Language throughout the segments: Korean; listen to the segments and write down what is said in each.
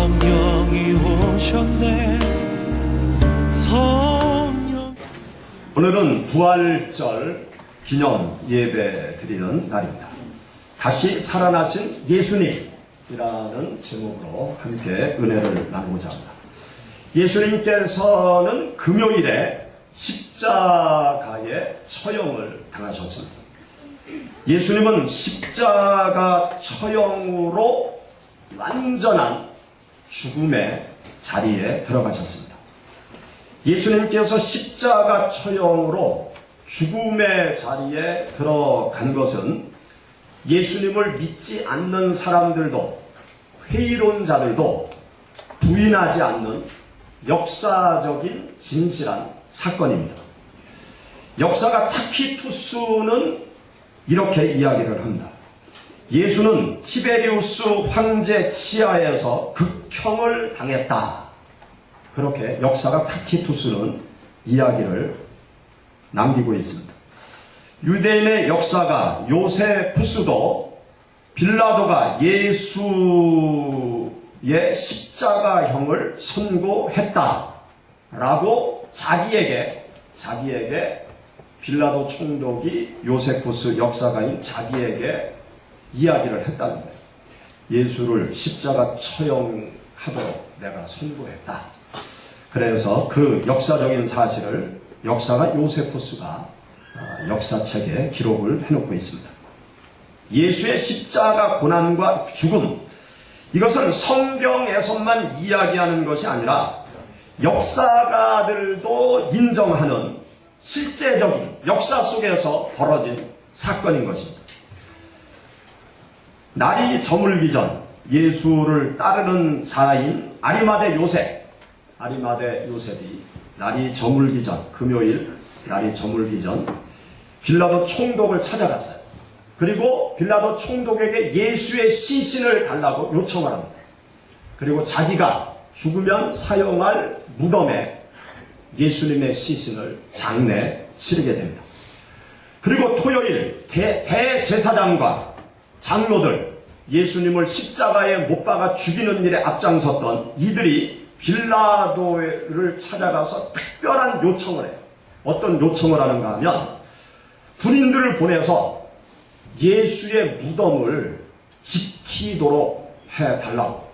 성령이 오셨네. 성령. 오늘은 부활절 기념 예배 드리는 날입니다. 다시 살아나신 예수님이라는 제목으로 함께 은혜를 나누고자 합니다. 예수님께서는 금요일에 십자가의 처형을 당하셨습니다. 예수님은 십자가 처형으로 완전한 죽음의 자리에 들어가셨습니다. 예수님께서 십자가 처형으로 죽음의 자리에 들어간 것은 예수님을 믿지 않는 사람들도 회의론자들도 부인하지 않는 역사적인 진실한 사건입니다. 역사가 타키투스는 이렇게 이야기를 합니다. 예수는 티베리우스 황제 치하에서 극형을 당했다. 그렇게 역사가 타키투스는 이야기를 남기고 있습니다. 유대인의 역사가 요세푸스도 빌라도가 예수의 십자가형을 선고했다라고 자기에게 빌라도 총독이 요세푸스 역사가인 자기에게 이야기를 했다는 거예요. 예수를 십자가 처형하도록 내가 선고했다. 그래서 그 역사적인 사실을 역사가 요세푸스가 역사책에 기록을 해놓고 있습니다. 예수의 십자가 고난과 죽음, 이것은 성경에서만 이야기하는 것이 아니라 역사가들도 인정하는 실제적인 역사 속에서 벌어진 사건인 것입니다. 날이 저물기 전 예수를 따르는 자인 아리마대 요셉이 날이 저물기 전, 금요일 날이 저물기 전 빌라도 총독을 찾아갔어요. 그리고 빌라도 총독에게 예수의 시신을 달라고 요청을 합니다. 그리고 자기가 죽으면 사용할 무덤에 예수님의 시신을 장례 치르게 됩니다. 그리고 토요일 대제사장과 장로들, 예수님을 십자가에 못 박아 죽이는 일에 앞장섰던 이들이 빌라도를 찾아가서 특별한 요청을 해요. 어떤 요청을 하는가 하면 군인들을 보내서 예수의 무덤을 지키도록 해달라고.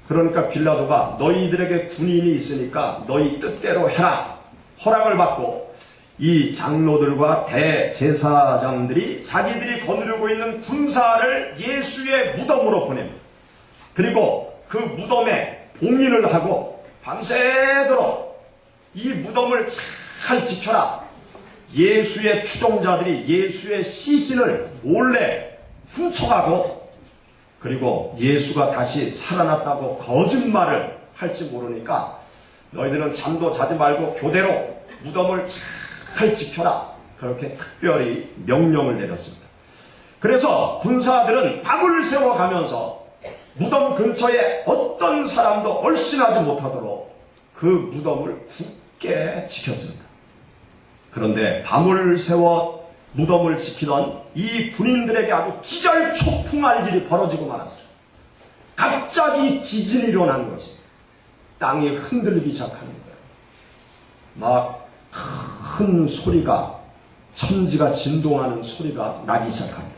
그러니까 빌라도가 너희들에게 군인이 있으니까 너희 뜻대로 해라 허락을 받고 이 장로들과 대제사장들이 자기들이 거느리고 있는 군사를 예수의 무덤으로 보냅니다. 그리고 그 무덤에 봉인을 하고 밤새도록 이 무덤을 잘 지켜라. 예수의 추종자들이 예수의 시신을 몰래 훔쳐가고, 그리고 예수가 다시 살아났다고 거짓말을 할지 모르니까 너희들은 잠도 자지 말고 교대로 무덤을 잘 지켜라. 그렇게 특별히 명령을 내렸습니다. 그래서 군사들은 밤을 새워가면서 무덤 근처에 어떤 사람도 얼씬하지 못하도록 그 무덤을 굳게 지켰습니다. 그런데 밤을 새워 무덤을 지키던 이 군인들에게 아주 기절초풍할 일이 벌어지고 말았어요. 갑자기 지진이 일어나는 것입니다. 땅이 흔들리기 시작하는 거예요. 막 큰 소리가, 천지가 진동하는 소리가 나기 시작합니다.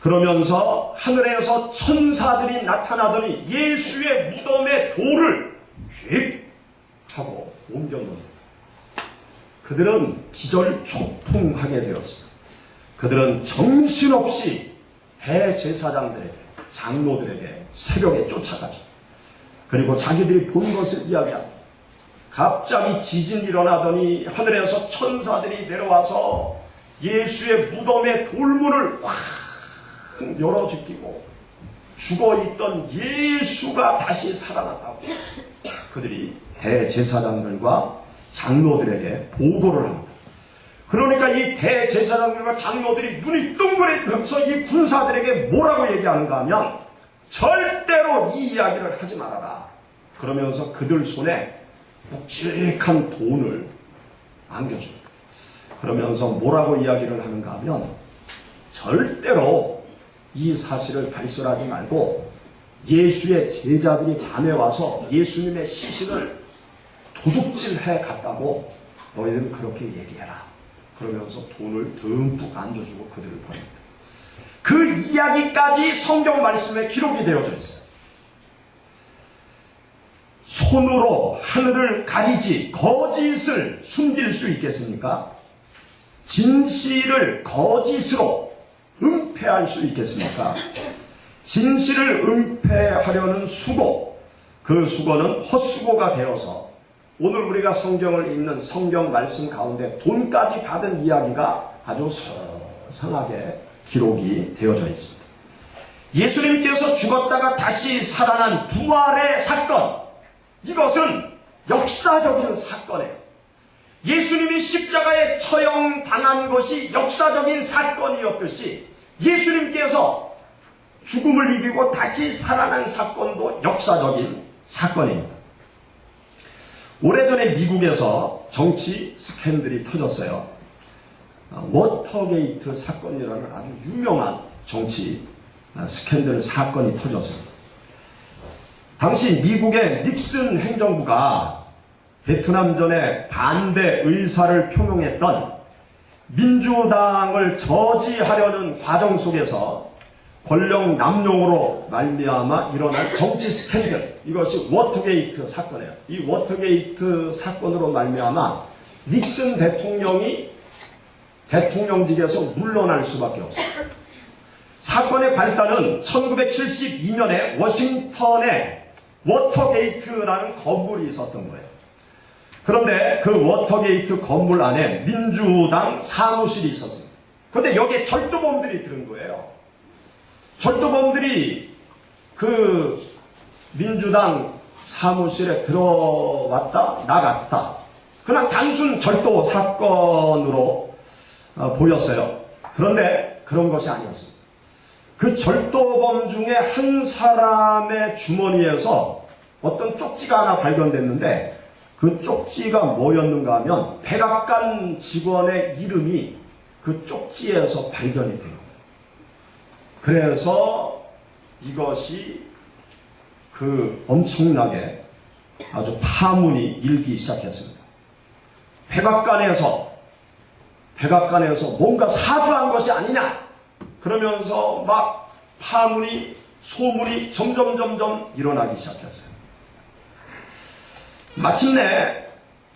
그러면서 하늘에서 천사들이 나타나더니 예수의 무덤의 돌을 휙 하고 옮겨놓습니다. 그들은 기절초풍하게 되었습니다. 그들은 정신없이 대제사장들에게, 장로들에게 새벽에 쫓아가죠. 그리고 자기들이 본 것을 이야기합니다. 갑자기 지진이 일어나더니 하늘에서 천사들이 내려와서 예수의 무덤의 돌문을 확 열어 제끼고 죽어있던 예수가 다시 살아났다고 그들이 대제사장들과 장로들에게 보고를 합니다. 그러니까 이 대제사장들과 장로들이 눈이 둥그레면서 이 군사들에게 뭐라고 얘기하는가 하면 절대로 이 이야기를 하지 말아라. 그러면서 그들 손에 묵직한 돈을 안겨줍니다. 그러면서 뭐라고 이야기를 하는가 하면 절대로 이 사실을 발설하지 말고 예수의 제자들이 밤에 와서 예수님의 시신을 도둑질해 갔다고 너희들은 그렇게 얘기해라. 그러면서 돈을 듬뿍 안겨주고 그들을 보냅니다. 그 이야기까지 성경 말씀에 기록이 되어져 있어요. 손으로 하늘을 가리지 거짓을 숨길 수 있겠습니까? 진실을 거짓으로 은폐할 수 있겠습니까? 진실을 은폐하려는 수고, 그 수고는 헛수고가 되어서 오늘 우리가 성경을 읽는 성경 말씀 가운데 돈까지 받은 이야기가 아주 서성하게 기록이 되어져 있습니다. 예수님께서 죽었다가 다시 살아난 부활의 사건, 이것은 역사적인 사건이에요. 예수님이 십자가에 처형당한 것이 역사적인 사건이었듯이 예수님께서 죽음을 이기고 다시 살아난 사건도 역사적인 사건입니다. 오래전에 미국에서 정치 스캔들이 터졌어요. 워터게이트 사건이라는 아주 유명한 정치 스캔들 사건이 터졌습니다. 당시 미국의 닉슨 행정부가 베트남전에 반대 의사를 표명했던 민주당을 저지하려는 과정 속에서 권력 남용으로 말미암아 일어난 정치 스캔들, 이것이 워터게이트 사건이에요. 이 워터게이트 사건으로 말미암아 닉슨 대통령이 대통령직에서 물러날 수밖에 없어요. 사건의 발단은 1972년에 워싱턴에 워터게이트라는 건물이 있었던 거예요. 그런데 그 워터게이트 건물 안에 민주당 사무실이 있었습니다. 그런데 여기에 절도범들이 들은 거예요. 절도범들이 그 민주당 사무실에 들어왔다 나갔다. 그냥 단순 절도 사건으로 보였어요. 그런데 그런 것이 아니었습니다. 그 절도범 중에 한 사람의 주머니에서 어떤 쪽지가 하나 발견됐는데 그 쪽지가 뭐였는가 하면 백악관 직원의 이름이 그 쪽지에서 발견이 돼요. 그래서 이것이 그 엄청나게 아주 파문이 일기 시작했습니다. 백악관에서 뭔가 사주한 것이 아니냐, 그러면서 막 파문이, 소문이 점점 일어나기 시작했어요. 마침내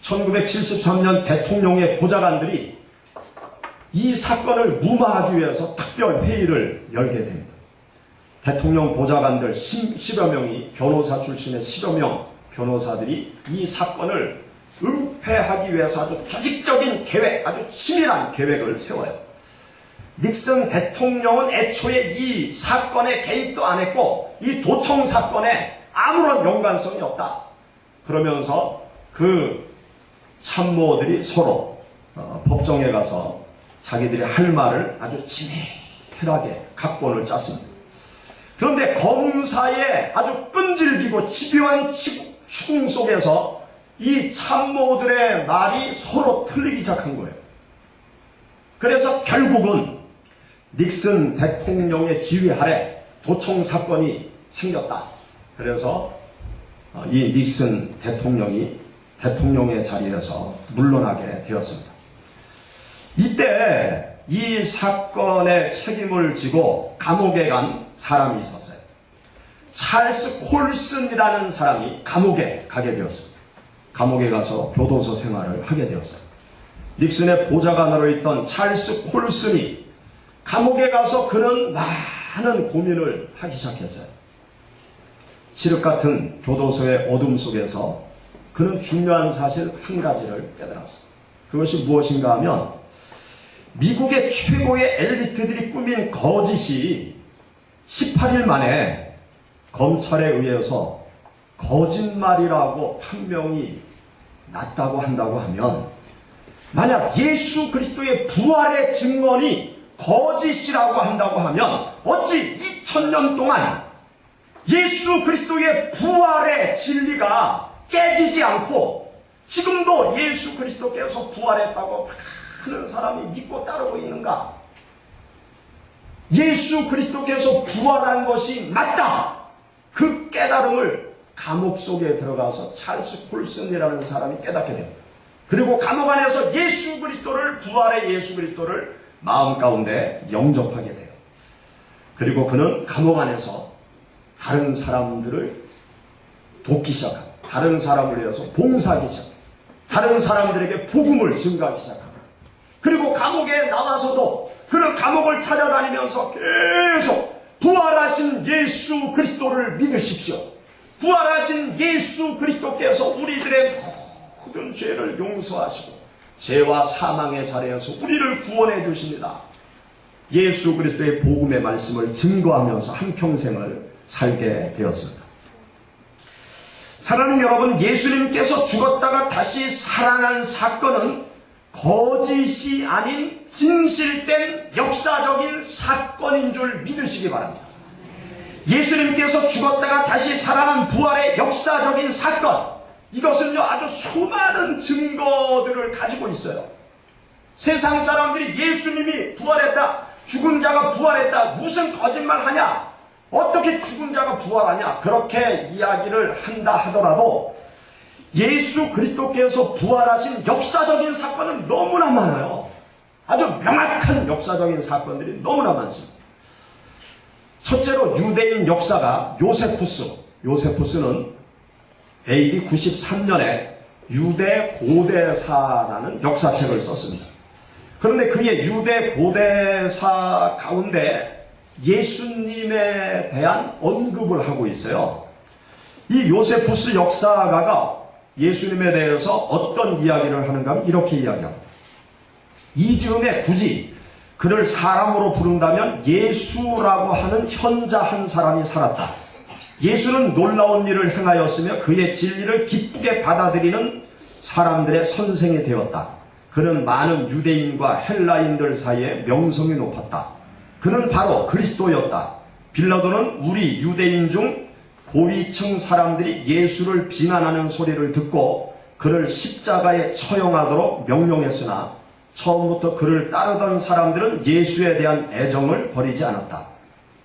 1973년 대통령의 보좌관들이 이 사건을 무마하기 위해서 특별 회의를 열게 됩니다. 대통령 보좌관들 10여 명이, 변호사 출신의 10여 명 변호사들이 이 사건을 은폐하기 위해서 아주 조직적인 계획, 아주 치밀한 계획을 세워요. 닉슨 대통령은 애초에 이 사건에 개입도 안 했고 이 도청 사건에 아무런 연관성이 없다. 그러면서 그 참모들이 서로 법정에 가서 자기들이 할 말을 아주 치밀하게 각본을 짰습니다. 그런데 검사의 아주 끈질기고 집요한 추궁 속에서 이 참모들의 말이 서로 틀리기 시작한 거예요. 그래서 결국은 닉슨 대통령의 지휘 아래 도청 사건이 생겼다. 그래서 이 닉슨 대통령이 대통령의 자리에서 물러나게 되었습니다. 이때 이 사건의 책임을 지고 감옥에 간 사람이 있었어요. 찰스 콜슨이라는 사람이 감옥에 가게 되었습니다. 감옥에 가서 교도소 생활을 하게 되었어요. 닉슨의 보좌관으로 있던 찰스 콜슨이 감옥에 가서 그는 많은 고민을 하기 시작했어요. 칠흑 같은 교도소의 어둠 속에서 그는 중요한 사실 한 가지를 깨달았어요. 그것이 무엇인가 하면 미국의 최고의 엘리트들이 꾸민 거짓이 18일 만에 검찰에 의해서 거짓말이라고 판명이 났다고 한다고 하면, 만약 예수 그리스도의 부활의 증언이 거짓이라고 한다고 하면 어찌 2000년 동안 예수 그리스도의 부활의 진리가 깨지지 않고 지금도 예수 그리스도께서 부활했다고 많은 사람이 믿고 따르고 있는가? 예수 그리스도께서 부활한 것이 맞다. 깨달음을 감옥 속에 들어가서 찰스 콜슨이라는 사람이 깨닫게 됩니다. 그리고 감옥 안에서 예수 그리스도를, 부활의 예수 그리스도를 마음 가운데 영접하게 돼요. 그리고 그는 감옥 안에서 다른 사람들을 돕기 시작합니다. 다른 사람을 위해서 봉사하기 시작합니다. 다른 사람들에게 복음을 증가하기 시작합니다. 그리고 감옥에 나와서도 그는 감옥을 찾아다니면서 계속 부활하신 예수 그리스도를 믿으십시오. 부활하신 예수 그리스도께서 우리들의 모든 죄를 용서하시고 죄와 사망의 자리에서 우리를 구원해 주십니다. 예수 그리스도의 복음의 말씀을 증거하면서 한평생을 살게 되었습니다. 사랑하는 여러분, 예수님께서 죽었다가 다시 살아난 사건은 거짓이 아닌 진실된 역사적인 사건인 줄 믿으시기 바랍니다. 예수님께서 죽었다가 다시 살아난 부활의 역사적인 사건, 이것은요 아주 수많은 증거들을 가지고 있어요. 세상 사람들이 예수님이 부활했다, 죽은 자가 부활했다, 무슨 거짓말 하냐, 어떻게 죽은 자가 부활하냐, 그렇게 이야기를 한다 하더라도 예수 그리스도께서 부활하신 역사적인 사건은 너무나 많아요. 아주 명확한 역사적인 사건들이 너무나 많습니다. 첫째로 유대인 역사가 요세푸스는 AD 93년에 유대 고대사라는 역사책을 썼습니다. 그런데 그의 유대 고대사 가운데 예수님에 대한 언급을 하고 있어요. 이 요세푸스 역사가가 예수님에 대해서 어떤 이야기를 하는가 하면 이렇게 이야기합니다. 이 즈음에 굳이 그를 사람으로 부른다면 예수라고 하는 현자 한 사람이 살았다. 예수는 놀라운 일을 행하였으며 그의 진리를 기쁘게 받아들이는 사람들의 선생이 되었다. 그는 많은 유대인과 헬라인들 사이에 명성이 높았다. 그는 바로 그리스도였다. 빌라도는 우리 유대인 중 고위층 사람들이 예수를 비난하는 소리를 듣고 그를 십자가에 처형하도록 명령했으나 처음부터 그를 따르던 사람들은 예수에 대한 애정을 버리지 않았다.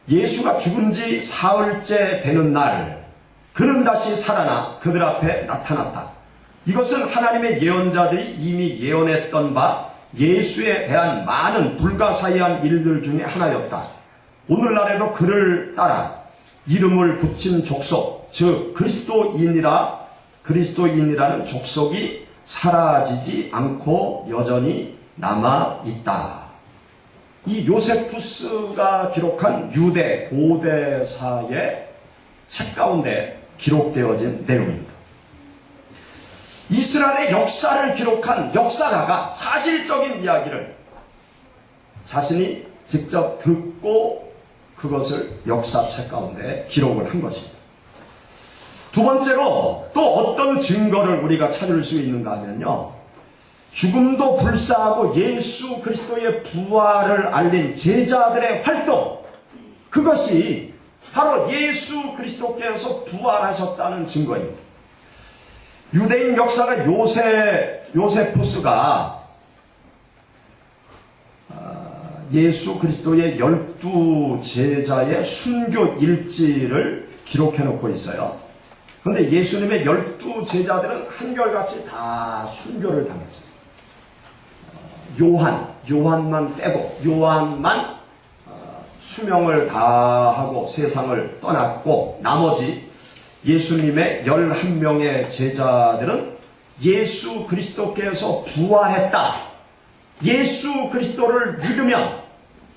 예수가 죽은 지 사흘째 되는 날 그는 다시 살아나 그들 앞에 나타났다. 이것은 하나님의 예언자들이 이미 예언했던 바 예수에 대한 많은 불가사의한 일들 중에 하나였다. 오늘날에도 그를 따라 이름을 붙인 족속, 즉 그리스도인이라는 족속이 사라지지 않고 여전히 남아있다. 이 요세푸스가 기록한 유대 고대사의 책 가운데 기록되어진 내용입니다. 이스라엘의 역사를 기록한 역사가가 사실적인 이야기를 자신이 직접 듣고 그것을 역사책 가운데 기록을 한 것입니다. 두 번째로 또 어떤 증거를 우리가 찾을 수 있는가 하면요, 죽음도 불사하고 예수 그리스도의 부활을 알린 제자들의 활동, 그것이 바로 예수 그리스도께서 부활하셨다는 증거입니다. 유대인 역사가 요세푸스가 예수 그리스도의 12 제자의 순교 일지를 기록해 놓고 있어요. 그런데 예수님의 12 제자들은 한결같이 다 순교를 당했어요. 요한만 빼고, 요한만 수명을 다하고 세상을 떠났고, 나머지 예수님의 11명의 제자들은 예수 그리스도께서 부활했다, 예수 그리스도를 믿으면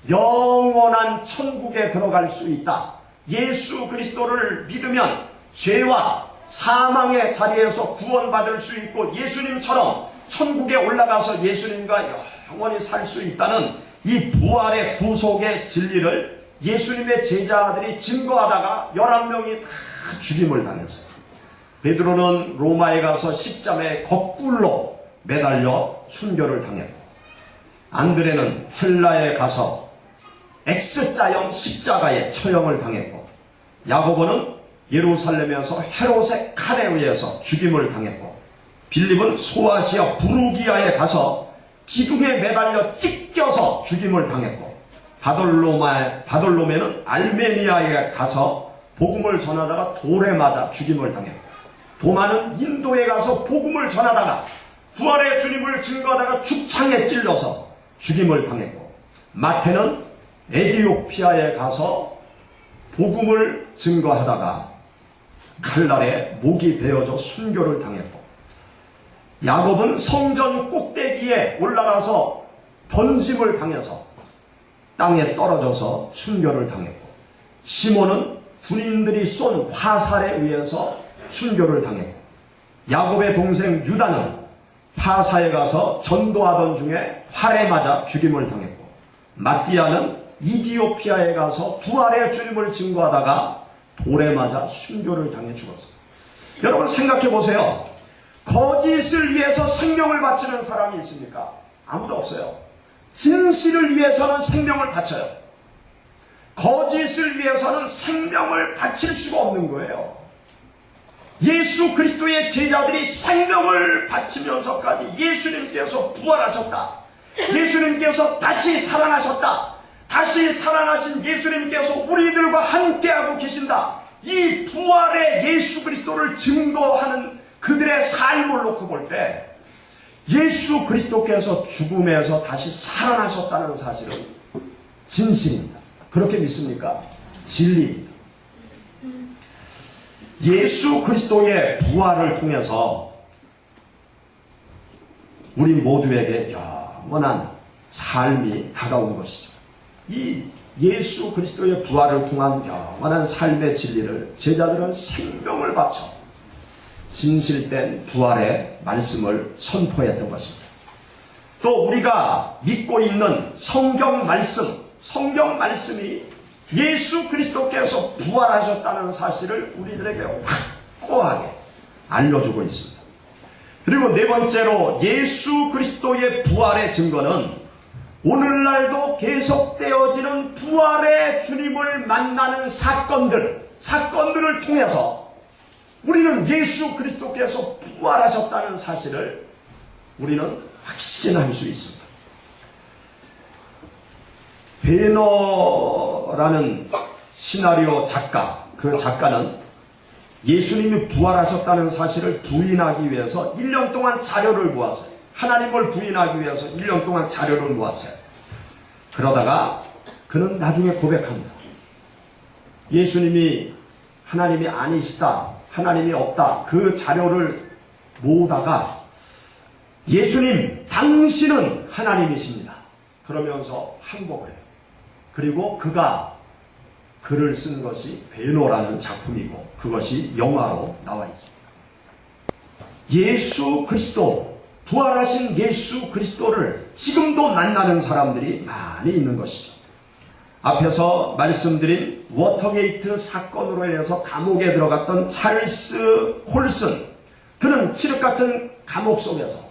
영원한 천국에 들어갈 수 있다, 예수 그리스도를 믿으면 죄와 사망의 자리에서 구원받을 수 있고 예수님처럼 천국에 올라가서 예수님과 영원히 살 수 있다는 이 부활의 구속의 진리를 예수님의 제자들이 증거하다가 11명이 다 죽임을 당했어요. 베드로는 로마에 가서 십자가에 거꾸로 매달려 순교를 당했고, 안드레는 헬라에 가서 X자형 십자가에 처형을 당했고, 야고보는 예루살렘에서 헤롯의 칼에 의해서 죽임을 당했고, 빌립은 소아시아 부르기아에 가서 기둥에 매달려 찢겨서 죽임을 당했고, 바돌로메는 알메니아에 가서 복음을 전하다가 돌에 맞아 죽임을 당했고, 도마는 인도에 가서 복음을 전하다가 부활의 주님을 증거하다가 죽창에 찔러서 죽임을 당했고, 마태는 에디오피아에 가서 복음을 증거하다가 칼날에 목이 베어져 순교를 당했고, 야곱은 성전 꼭대기에 올라가서 던짐을 당해서 땅에 떨어져서 순교를 당했고, 시몬은 군인들이 쏜 화살에 의해서 순교를 당했고, 야곱의 동생 유다는 파사에 가서 전도하던 중에 활에 맞아 죽임을 당했고, 마띠아는 이디오피아에 가서 부활의 주님을 증거하다가 돌에 맞아 순교를 당해 죽었습니다. 여러분 생각해 보세요. 거짓을 위해서 생명을 바치는 사람이 있습니까? 아무도 없어요. 진실을 위해서는 생명을 바쳐요. 거짓을 위해서는 생명을 바칠 수가 없는 거예요. 예수 그리스도의 제자들이 생명을 바치면서까지 예수님께서 부활하셨다, 예수님께서 다시 살아나셨다, 다시 살아나신 예수님께서 우리들과 함께하고 계신다, 이 부활의 예수 그리스도를 증거하는 그들의 삶을 놓고 볼 때 예수 그리스도께서 죽음에서 다시 살아나셨다는 사실은 진실입니다. 그렇게 믿습니까? 진리입니다. 예수 그리스도의 부활을 통해서 우리 모두에게 영원한 삶이 다가온 것이죠. 이 예수 그리스도의 부활을 통한 영원한 삶의 진리를 제자들은 생명을 바쳐 진실된 부활의 말씀을 선포했던 것입니다. 또 우리가 믿고 있는 성경 말씀이 예수 그리스도께서 부활하셨다는 사실을 우리들에게 확고하게 알려주고 있습니다. 그리고 네 번째로 예수 그리스도의 부활의 증거는 오늘날도 계속되어지는 부활의 주님을 만나는 사건들을 통해서 우리는 예수 그리스도께서 부활하셨다는 사실을 우리는 확신할 수 있습니다. 베너라는 시나리오 작가, 그 작가는 예수님이 부활하셨다는 사실을 부인하기 위해서 1년 동안 자료를 모았어요. 하나님을 부인하기 위해서 1년 동안 자료를 모았어요. 그러다가 그는 나중에 고백합니다. 예수님이 하나님이 아니시다, 하나님이 없다, 그 자료를 모으다가 예수님 당신은 하나님이십니다, 그러면서 항복을 해요. 그리고 그가 글을 쓴 것이 베노라는 작품이고 그것이 영화로 나와 있습니다. 예수 그리스도, 부활하신 예수 그리스도를 지금도 만나는 사람들이 많이 있는 것이죠. 앞에서 말씀드린 워터게이트 사건으로 인해서 감옥에 들어갔던 찰스 콜슨, 그는 칠흑 같은 감옥 속에서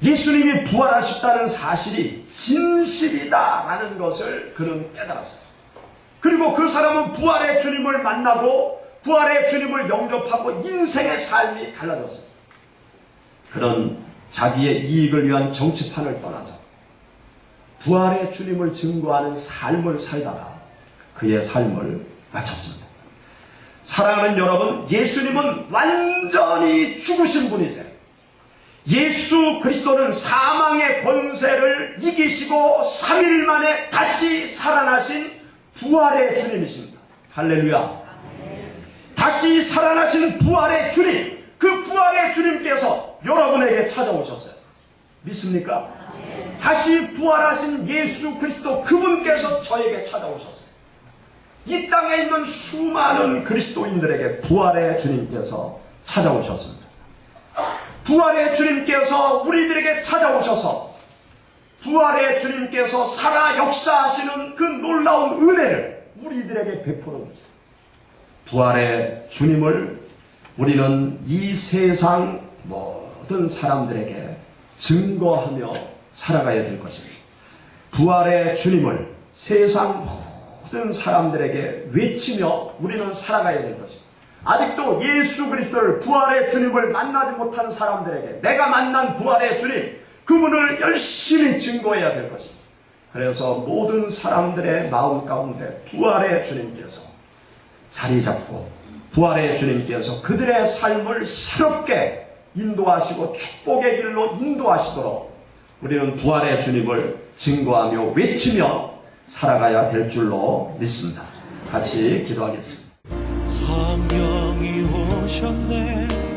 예수님이 부활하셨다는 사실이 진실이다라는 것을 그는 깨달았어요. 그리고 그 사람은 부활의 주님을 만나고 부활의 주님을 영접하고 인생의 삶이 달라졌어요. 그는 자기의 이익을 위한 정치판을 떠나서 부활의 주님을 증거하는 삶을 살다가 그의 삶을 마쳤습니다. 사랑하는 여러분, 예수님은 완전히 죽으신 분이세요. 예수 그리스도는 사망의 권세를 이기시고 3일 만에 다시 살아나신 부활의 주님이십니다. 할렐루야. 다시 살아나신 부활의 주님, 그 부활의 주님께서 여러분에게 찾아오셨어요. 믿습니까? 다시 부활하신 예수 그리스도, 그분께서 저에게 찾아오셨어요. 이 땅에 있는 수많은 그리스도인들에게 부활의 주님께서 찾아오셨습니다. 부활의 주님께서 우리들에게 찾아오셔서 부활의 주님께서 살아 역사하시는 그 놀라운 은혜를 우리들에게 베풀어 주세요. 부활의 주님을 우리는 이 세상 모든 사람들에게 증거하며 살아가야 될 것입니다. 부활의 주님을 세상 모든 사람들에게 외치며 우리는 살아가야 될 것입니다. 아직도 예수 그리스도를, 부활의 주님을 만나지 못한 사람들에게 내가 만난 부활의 주님, 그분을 열심히 증거해야 될 것입니다. 그래서 모든 사람들의 마음 가운데 부활의 주님께서 자리 잡고 부활의 주님께서 그들의 삶을 새롭게 인도하시고 축복의 길로 인도하시도록 우리는 부활의 주님을 증거하며 외치며 살아가야 될 줄로 믿습니다. 같이 기도하겠습니다. 성령이 오셨네